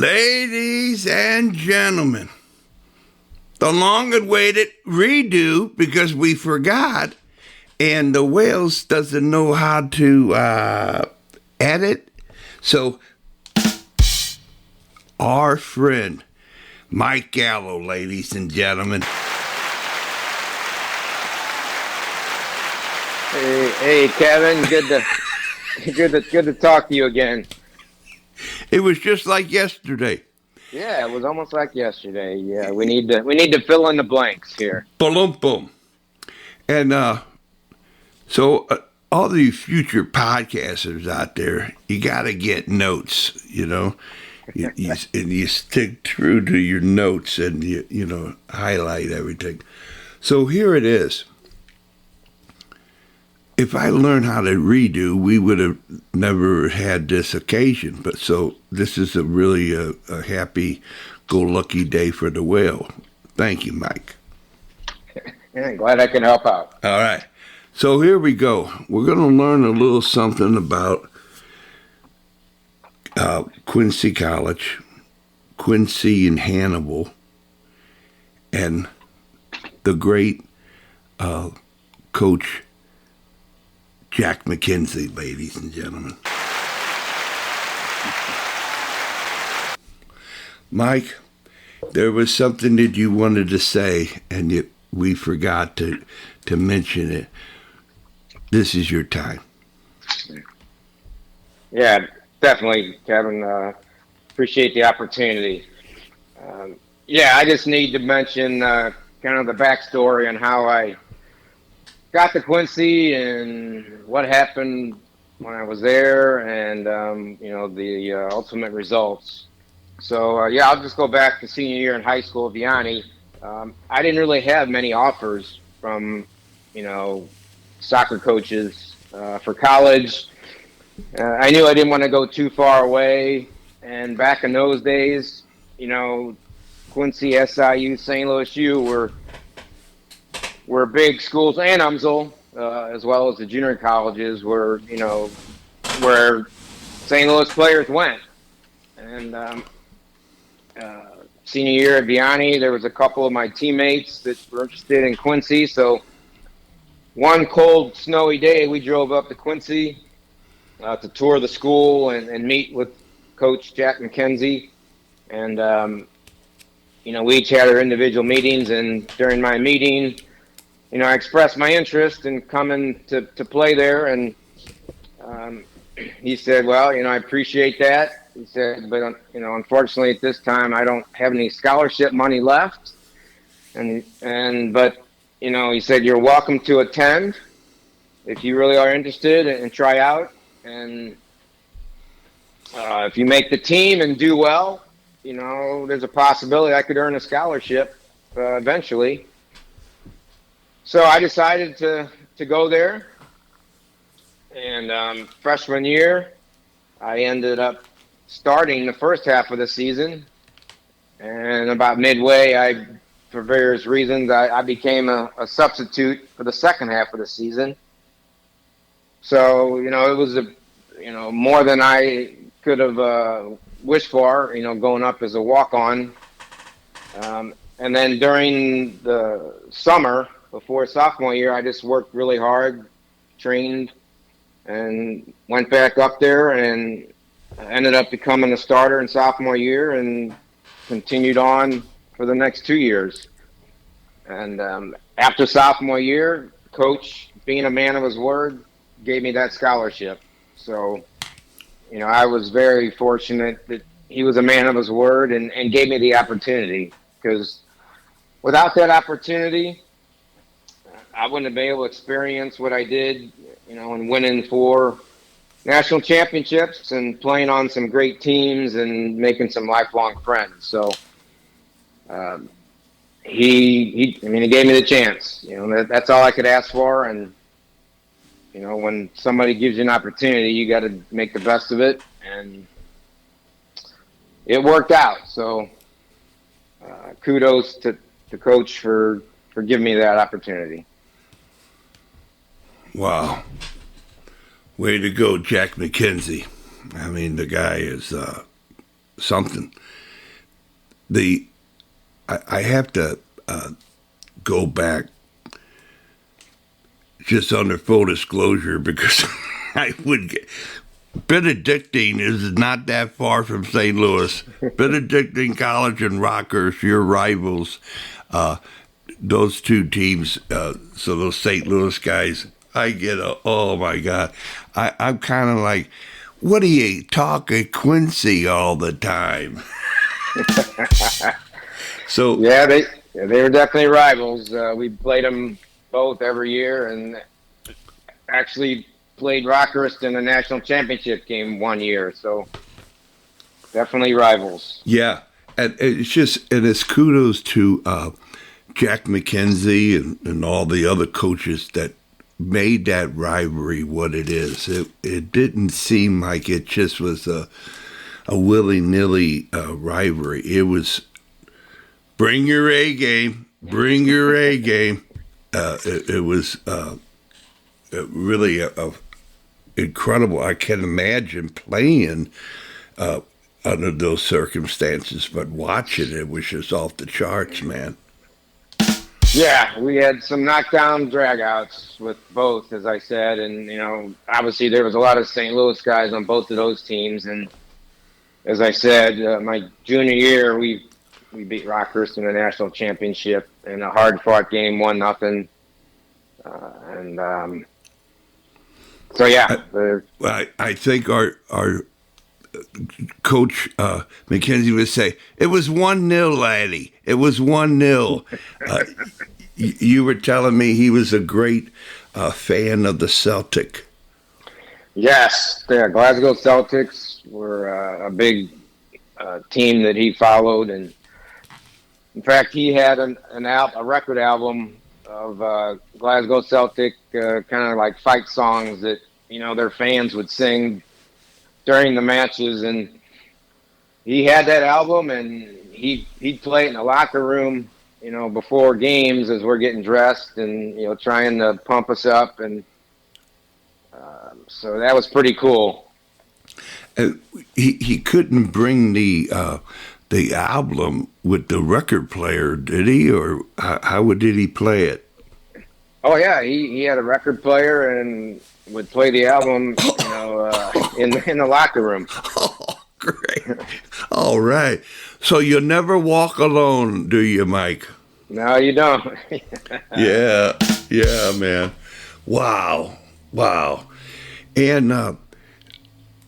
Ladies and gentlemen, the long-awaited redo because we forgot, and the Wales doesn't know how to edit. So, our friend Mike Gallo, ladies and gentlemen. Hey, Kevin. Good to talk to you again. It was just like yesterday. Yeah, it was almost like yesterday. Yeah, we need to fill in the blanks here. Boom, boom. And so all the future podcasters out there, you got to get notes, and you stick true to your notes and you highlight everything. So here it is. If I learned how to redo, we would have never had this occasion. But so this is a really a happy-go-lucky day for the whale. Thank you, Mike. Yeah, glad I can help out. All right. So here we go. We're going to learn a little something about Quincy College, Quincy and Hannibal, and the great Coach Jack Mackenzie, ladies and gentlemen. Mike, there was something that you wanted to say, and we forgot to mention it. This is your time. Yeah, definitely, Kevin. Appreciate the opportunity. I just need to mention kind of the backstory on how I got to Quincy and what happened when I was there, and the ultimate results. So I'll just go back to senior year in high school at Vianney. I didn't really have many offers from soccer coaches for college. I knew I didn't want to go too far away, and back in those days, Quincy, SIU, St. Louis U were big schools, and Umsel, as well as the junior colleges, where St. Louis players went. And senior year at Vianney, there was a couple of my teammates that were interested in Quincy. So one cold, snowy day, we drove up to Quincy to tour the school and meet with Coach Jack Mackenzie. And, we each had our individual meetings. And during my meeting, I expressed my interest in coming to play there, and he said, "Well, I appreciate that." He said, "But unfortunately, at this time, I don't have any scholarship money left." But he said, "You're welcome to attend if you really are interested and try out. And if you make the team and do well, there's a possibility I could earn a scholarship eventually." So I decided to go there, and freshman year, I ended up starting the first half of the season, and about midway, for various reasons, I became a substitute for the second half of the season. So, it was more than I could have wished for, going up as a walk-on. And then during the summer, before sophomore year, I just worked really hard, trained, and went back up there and ended up becoming a starter in sophomore year and continued on for the next 2 years. And after sophomore year, Coach, being a man of his word, gave me that scholarship. So, I was very fortunate that he was a man of his word and gave me the opportunity, because without that opportunity, I wouldn't have been able to experience what I did, and winning 4 national championships and playing on some great teams and making some lifelong friends. So he gave me the chance. That's all I could ask for. And when somebody gives you an opportunity, you got to make the best of it. And it worked out. So kudos to Coach for giving me that opportunity. Wow. Way to go, Jack Mackenzie. I mean, the guy is something. I have to go back just under full disclosure because I would get. Benedictine is not that far from St. Louis. Benedictine College and Rockhurst, your rivals, those two teams, so those St. Louis guys, I get oh my God. I'm kind of like, what are you talking Quincy all the time? So yeah, they were definitely rivals. We played them both every year, and actually played Rockhurst in a national championship game one year. So definitely rivals. Yeah, and it's kudos to Jack Mackenzie and all the other coaches that made that rivalry what it is. It didn't seem like it just was a willy-nilly rivalry. It was bring your A game, bring your A game. It was really incredible. I can't imagine playing under those circumstances, but watching it was just off the charts, man. Yeah, we had some knockdown dragouts with both, as I said, and obviously there was a lot of St. Louis guys on both of those teams. And as I said, my junior year, we beat Rockhurst in the national championship in a hard-fought game, 1-0. So yeah, I think our Coach Mackenzie would say it was 1-0, laddie. It was 1-0. You were telling me he was a great fan of the Celtic. Yes, the Glasgow Celtics were a big team that he followed, and in fact, he had a record album of Glasgow Celtic kind of like fight songs that their fans would sing during the matches, and he had that album, and he'd play it in the locker room, before games as we're getting dressed and trying to pump us up, and so that was pretty cool. He couldn't bring the album with the record player, did he, or how did he play it? Oh yeah, he had a record player and would play the album, in the locker room. Oh, great! All right, so you never walk alone, do you, Mike? No, you don't. Yeah, man. Wow, and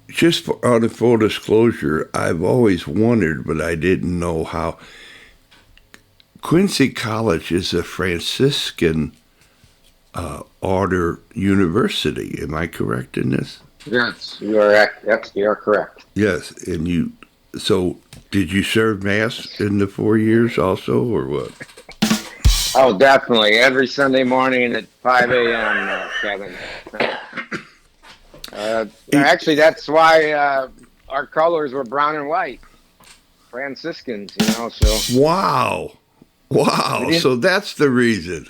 just on full disclosure, I've always wondered, but I didn't know how. Quincy College is a Franciscan order university. Am I correct in this? Yes, you are correct. Yes, and so did you serve Mass in the 4 years also, or what? Oh, definitely. Every Sunday morning at 5 a.m., Kevin. Actually, that's why our colors were brown and white. Franciscans, so. Wow. So that's the reason.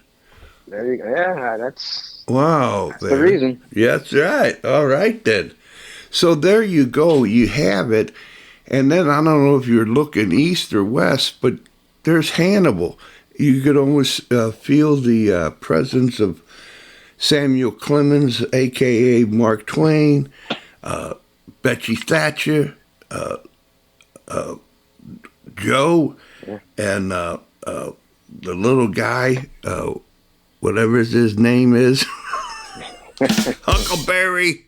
There you go. Yeah, that's. Wow. That's the reason. Yeah, that's right. All right, then. So there you go. You have it. And then I don't know if you're looking east or west, but there's Hannibal. You could almost feel the presence of Samuel Clemens, a.k.a. Mark Twain, Betsy Thatcher, Joe, and the little guy, whatever his name is, Huckleberry.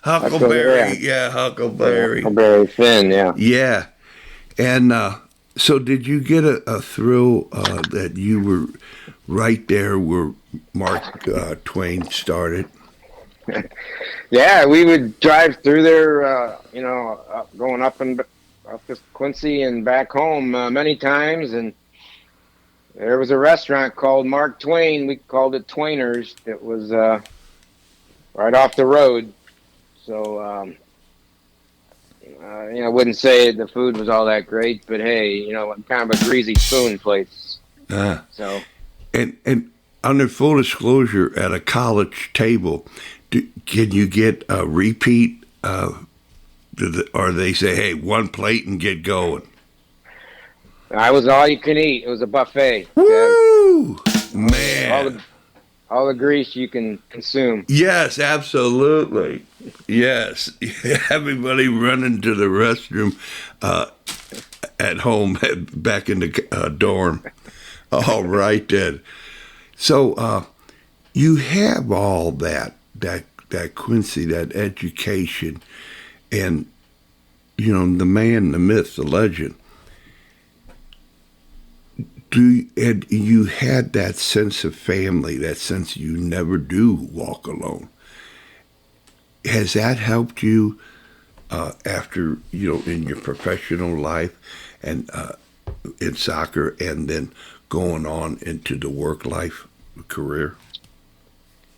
Huckleberry Finn, yeah. Yeah. And so did you get a thrill that you were right there where Mark Twain started? Yeah, we would drive through there, going up to Quincy and back home many times, and there was a restaurant called Mark Twain. We called it Twainers. It was right off the road. So, I wouldn't say the food was all that great, but hey, kind of a greasy spoon place. So, and under full disclosure, at a college table, can you get a repeat or they say, hey, one plate and get going? I was all you can eat. It was a buffet. Woo! Man. All the grease you can consume. Yes, absolutely. Yes. Everybody running to the restroom at home, back in the dorm. All right, then. So you have all that Quincy, that education, and, the man, the myth, the legend. And you had that sense of family, that sense you never do walk alone. Has that helped you after, in your professional life and in soccer, and then going on into the work life career?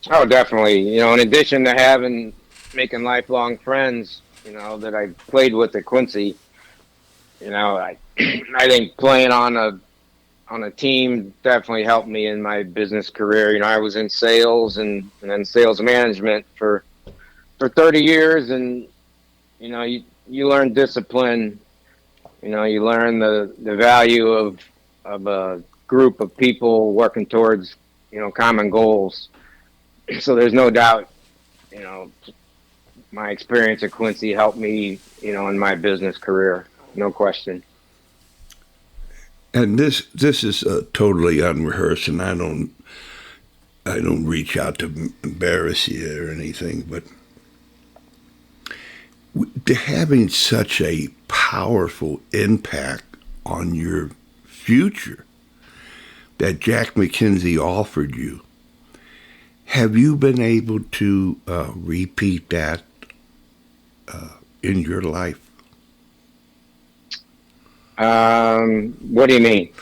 Oh, definitely. In addition to making lifelong friends, that I played with at Quincy, I think playing on a team definitely helped me in my business career. I was in sales and then sales management for 30 years, and you learn discipline. You learn the value of a group of people working towards common goals. So there's no doubt, my experience at Quincy helped me, in my business career. No question. And this is totally unrehearsed, and I don't reach out to embarrass you or anything, but having such a powerful impact on your future that Jack Mackenzie offered you, have you been able to repeat that in your life? What do you mean?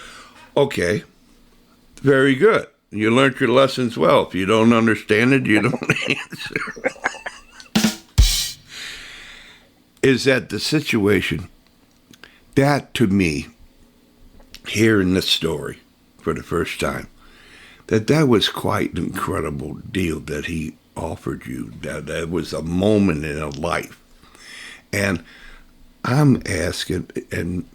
Okay, very good. You learned your lessons well. If you don't understand it, you don't answer. Is that the situation? That, to me, hearing this story for the first time, that was quite an incredible deal that he offered you. That was a moment in a life. And I'm asking, and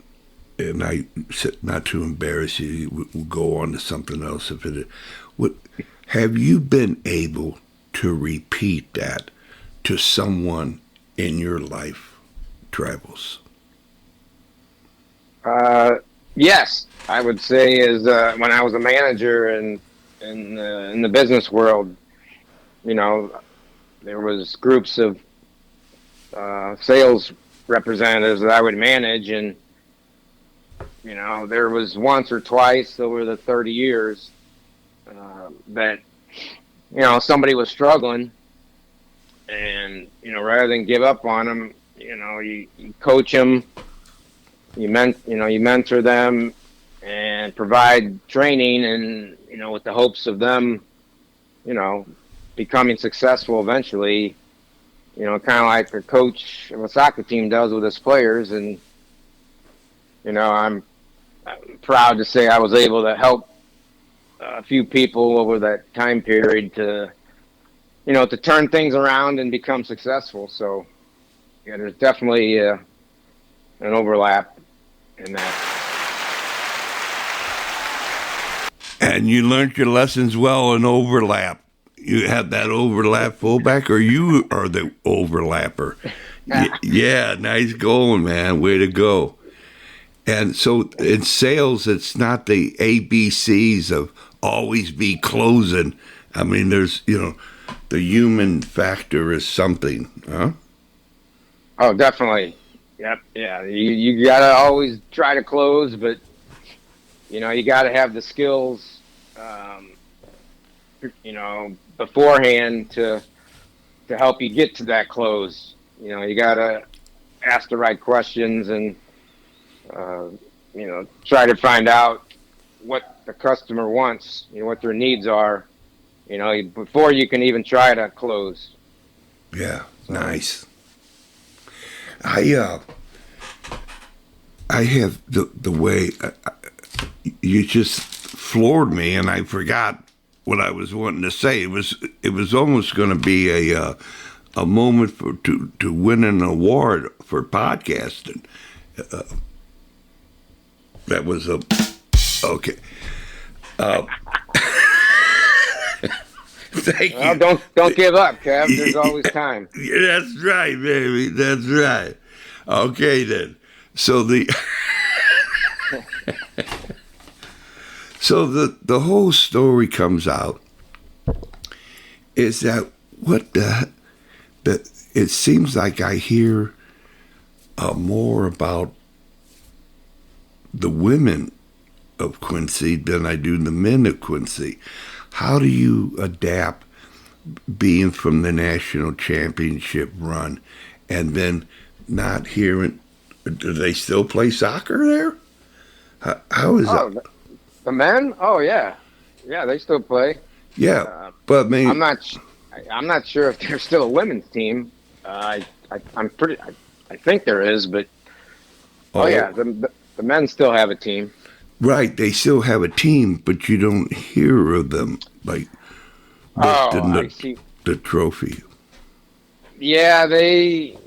I said not to embarrass you, we'll go on to something else. Have you been able to repeat that to someone in your life travels? Yes, I would say is when I was a manager in the business world, there was groups of sales representatives that I would manage, and there was once or twice over the 30 years that somebody was struggling, and rather than give up on them, you coach them, you mentor them, and provide training, and with the hopes of them becoming successful eventually, kind of like a coach of a soccer team does with his players. And I'm proud to say I was able to help a few people over that time period to turn things around and become successful. So yeah, there's definitely an overlap in that. And you learned your lessons well in overlap. You had that overlap fullback, or you are the overlapper? Yeah, nice going, man. Way to go. And so in sales, it's not the ABCs of always be closing. I mean, there's, the human factor is something, huh? Oh, definitely. Yep. Yeah. You got to always try to close, but, you got to have the skills, beforehand to help you get to that close. You got to ask the right questions and, try to find out what the customer wants, what their needs are, before you can even try to close. Yeah, nice. I have the way you just floored me, and I forgot what I was wanting to say. It was almost going to be a moment to win an award for podcasting. That was a okay. Thank you. Don't give up, Kev. There's always time. That's right, baby. That's right. Okay, then. So the whole story comes out is that it seems like I hear more about the women of Quincy than I do the men of Quincy. How do you adapt being from the national championship run and then not hearing? Do they still play soccer there? How is that? The men? Oh yeah, they still play. Yeah, but I mean, I'm not sure if there's still a women's team. I think there is, but yeah, the men still have a team. Right, they still have a team, but you don't hear of them like lifting the trophy. Yeah, they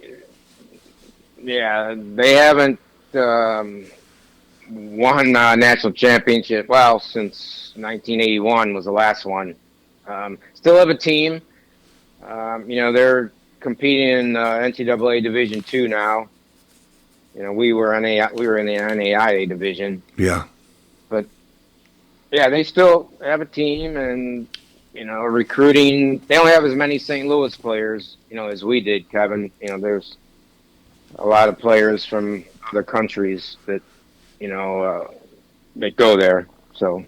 haven't won a national championship. Well, since 1981 was the last one. Still have a team. They're competing in NCAA Division II now. We were in the NAIA division. Yeah. But yeah, they still have a team, and recruiting. They don't have as many St. Louis players, as we did, Kevin. There's a lot of players from other countries that that go there. So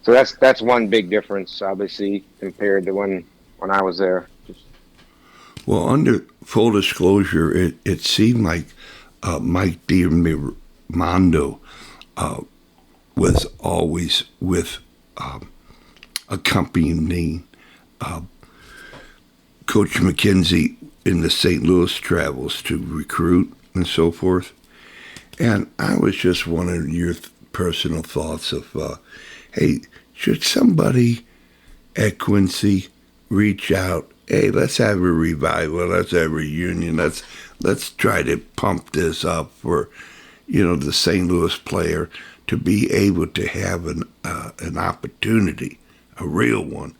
that's one big difference, obviously, compared to when I was there. Well, under full disclosure, it seemed like Mike Diamando was always with accompanying Coach Mackenzie in the St. Louis travels to recruit and so forth. And I was just wondering your personal thoughts of, hey, should somebody at Quincy reach out? Hey, let's have a revival. Let's have a reunion. Let's try to pump this up for, the St. Louis player to be able to have an opportunity, a real one,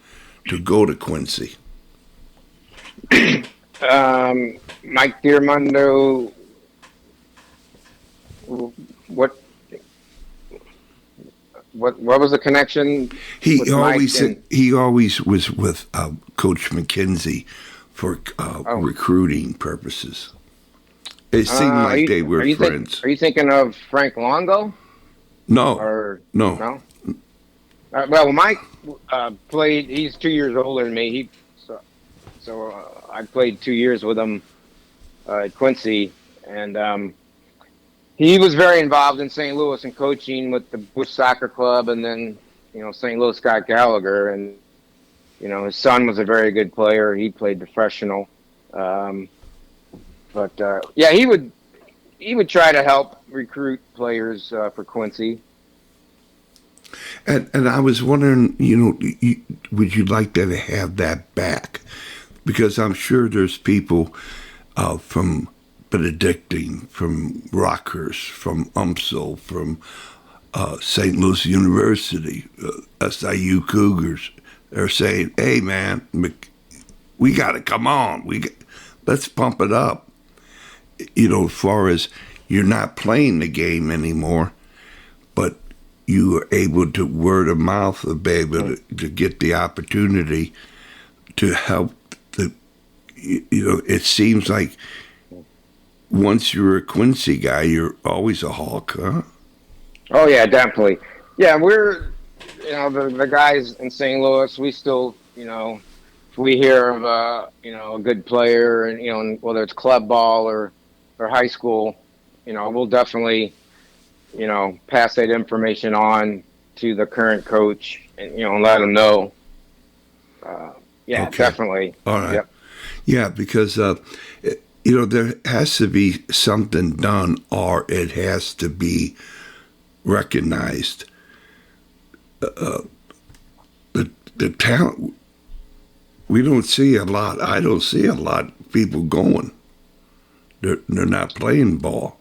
to go to Quincy. Mike Diamando, what was the connection? He always was with Coach Mackenzie for recruiting purposes. It seemed like they were friends. Are you thinking of Frank Longo? No. No. Well, Mike played. He's 2 years older than me. So I played 2 years with him at Quincy, and he was very involved in St. Louis and coaching with the Bush Soccer Club, and then St. Louis Scott Gallagher, and his son was a very good player. He played professional, but yeah, he would try to help recruit players for Quincy. And I was wondering, would you like to have that back? Because I'm sure there's people from Benedictine, from Rockhurst, from UMSL, from St. Louis University, SIU Cougars. They're saying, hey, man, we got to come on. Let's pump it up. As far as you're not playing the game anymore, but you are able to word of mouth be able to get the opportunity to help it seems like once you're a Quincy guy, you're always a Hawk, huh? Oh yeah, definitely. Yeah, we're the guys in St. Louis. We still if we hear of a good player, and whether it's club ball or high school, we'll definitely pass that information on to the current coach and let them know. Yeah, okay. Definitely. All right. Yep. Yeah, because there has to be something done, or it has to be recognized. The talent we don't see a lot. I don't see a lot of people going. They're not playing ball.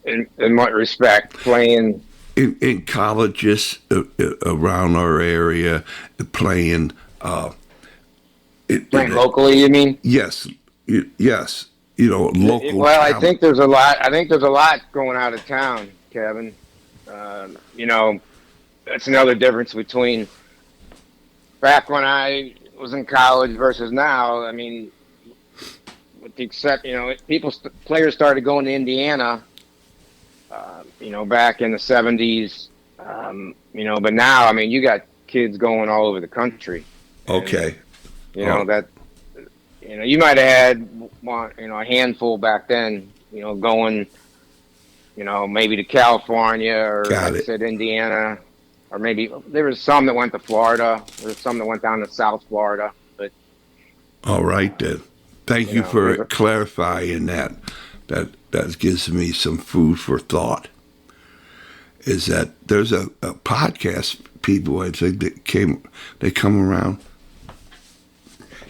In what respect? Playing In colleges around our area, playing. Playing locally, you mean? Yes, yes. Local. Well, talent. I think there's a lot. I think there's a lot going out of town, Kevin. That's another difference between back when I was in college versus now. I mean, with the players started going to Indiana. Back in the 70s. But now, I mean, you got kids going all over the country. Okay. And, you might have had a handful back then. Going. Maybe to California or like I said, Indiana, or maybe there was some that went to Florida. There was some that went down to South Florida. But all right then. Thank you for clarifying that. That gives me some food for thought. Is that there's a podcast people I think they come around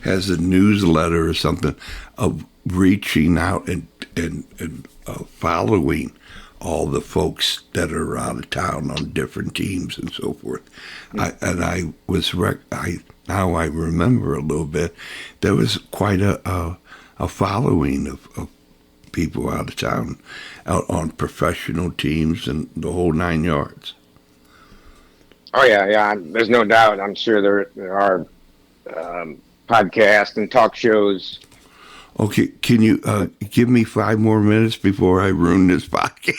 has a newsletter or something of reaching out and following all the folks that are out of town on different teams and so forth. Now I remember a little bit. There was quite a following of people out of town, out on professional teams and the whole 9 yards. Oh yeah. There's no doubt. I'm sure there are podcasts and talk shows. Okay, can you give me 5 more minutes before I ruin this podcast?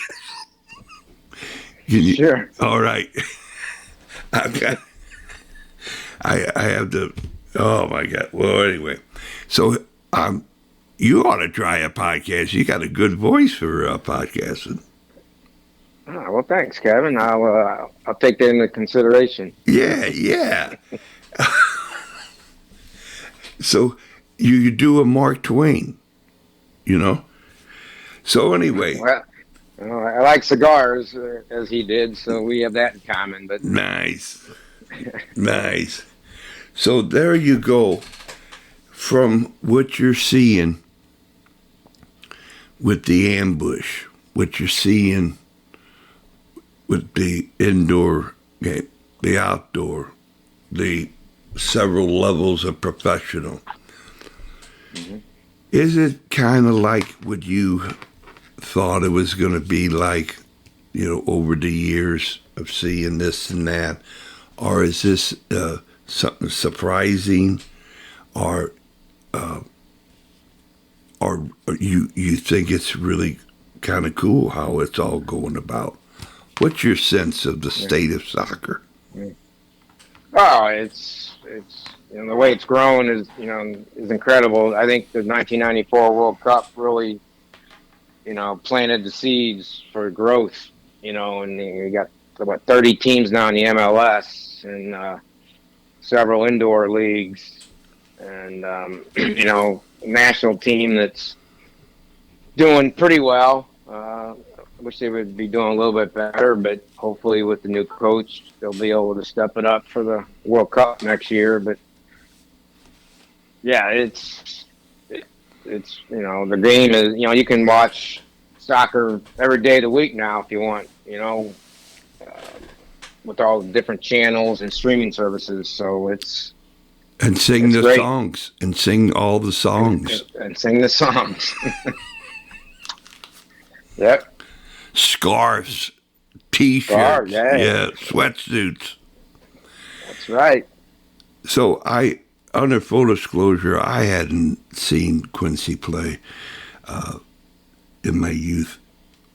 Sure. All right. I have to. Oh my God. Well, anyway, so you ought to try a podcast. You got a good voice for podcasting. Oh, well, thanks, Kevin. I'll take that into consideration. Yeah. So you do a Mark Twain, So anyway. Well, I like cigars as he did, so we have that in common. But nice. So there you go. From what you're seeing with the ambush, what you're seeing with the indoor game, the outdoor, the several levels of professional. Mm-hmm. Is it kind of like what you thought it was going to be like, over the years of seeing this and that? Or is this something surprising? Or you think it's really kind of cool how it's all going about? What's your sense of the state of soccer? Oh, it's the way it's grown is incredible. I think the 1994 World Cup really planted the seeds for growth. And you got about 30 teams now in the MLS and several indoor leagues, and a national team that's doing pretty well. I wish they would be doing a little bit better, but hopefully with the new coach, they'll be able to step it up for the World Cup next year. But yeah, it's the game is, you can watch soccer every day of the week now if you want, with all the different channels and streaming services. So it's sing the great. Songs and sing all the songs and sing the songs. Yep. Scarves, T-shirts, yeah, sweatsuits. That's right. So under full disclosure, I hadn't seen Quincy play in my youth.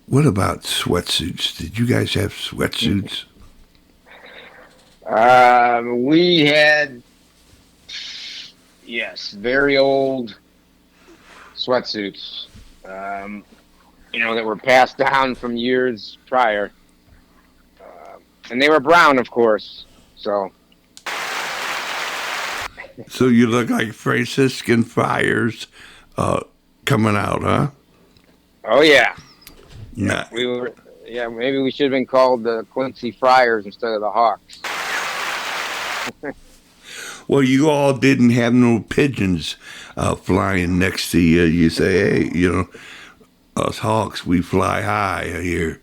What about sweatsuits? Did you guys have sweatsuits? We had, yes, very old sweatsuits. That were passed down from years prior. And they were brown, of course. So you look like Franciscan friars coming out, huh? Oh, yeah. Nah. We were. Yeah, maybe we should have been called the Quincy Friars instead of the Hawks. Well, you all didn't have no pigeons flying next to you. You say, hey, us Hawks, we fly high here.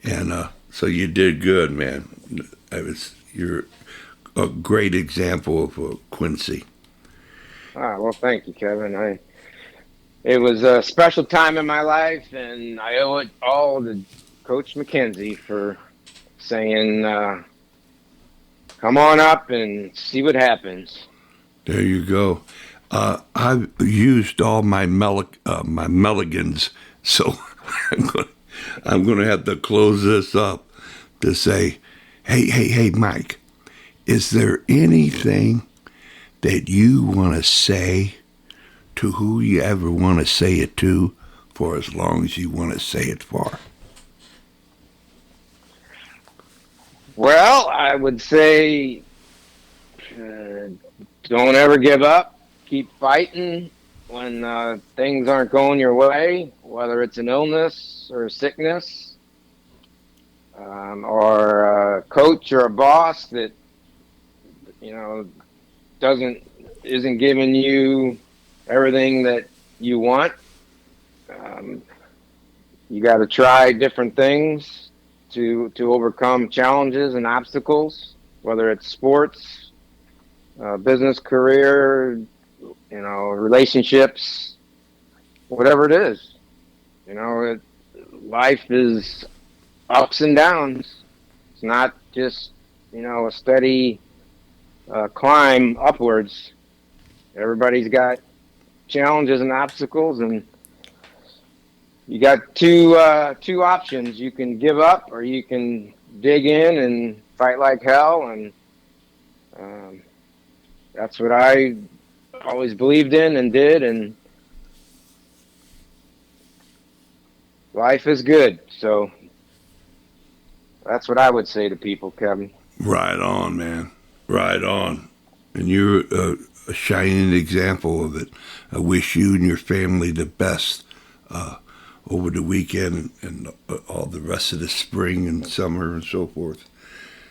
And so you did good, man. You're a great example of Quincy. Well, thank you, Kevin. It was a special time in my life, and I owe it all to Coach Mackenzie for saying, come on up and see what happens. There you go. I've used all my my mulligans, so I'm going to have to close this up to say, hey, Mike, is there anything that you want to say to who you ever want to say it to for as long as you want to say it for? Well, I would say don't ever give up. Keep fighting when things aren't going your way, whether it's an illness or a sickness, or a coach or a boss that isn't giving you everything that you want. You got to try different things to overcome challenges and obstacles, whether it's sports, business, career, relationships, whatever it is. Life is ups and downs. It's not just a steady climb upwards. Everybody's got challenges and obstacles, and you got two options. You can give up, or you can dig in and fight like hell, and that's what I always believed in and did, and life is good. So that's what I would say to people, Kevin. Right on, man. Right on. And you're a shining example of it. I wish you and your family the best over the weekend and all the rest of the spring and summer and so forth.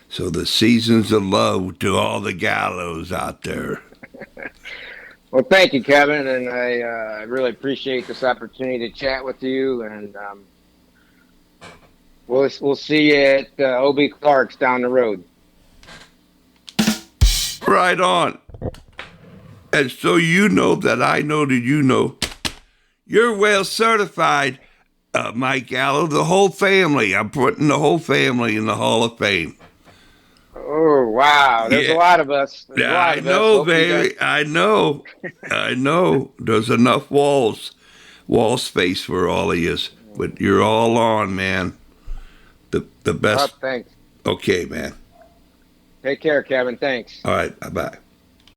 So the seasons of love to all the Gallos out there. Well, thank you, Kevin, and I really appreciate this opportunity to chat with you. And we'll see you at O.B. Clark's down the road. Right on. And so you know that I know that you know. You're well certified, Mike Gallo, the whole family. I'm putting the whole family in the Hall of Fame. Oh, wow. There's a lot of us. I know, baby. I know. I know. There's enough wall space for all of you. But you're all on, man. The best. Thanks. Okay, man. Take care, Kevin. Thanks. All right. Bye-bye.